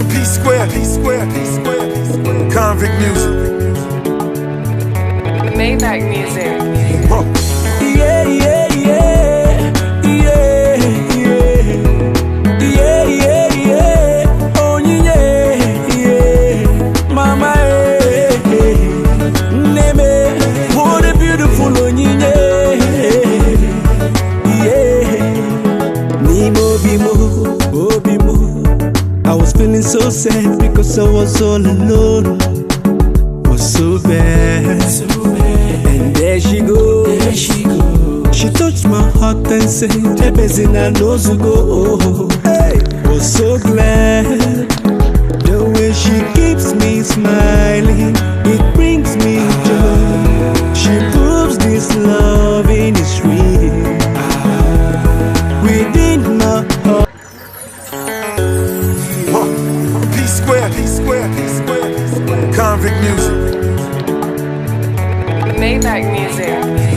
P-Square, P-Square, P-Square, P-Square. Convict music. Maybach music. Yeah, yeah, yeah, yeah, yeah, yeah, yeah, yeah. Oh, yeah, yeah, mama, neme, what a beautiful, oh, yeah, Nimo bimo, oh bimo. I was feeling so sad because I was all alone. Was so bad, and there she go. She touched my heart and said, Ebezina knows to go. Hey, was so glad. The way she keeps me smiling, it brings me joy. She proves this loving is real. Within my heart. P-Square, P-Square, P-Square, P-Square. Convict music. Maybach music.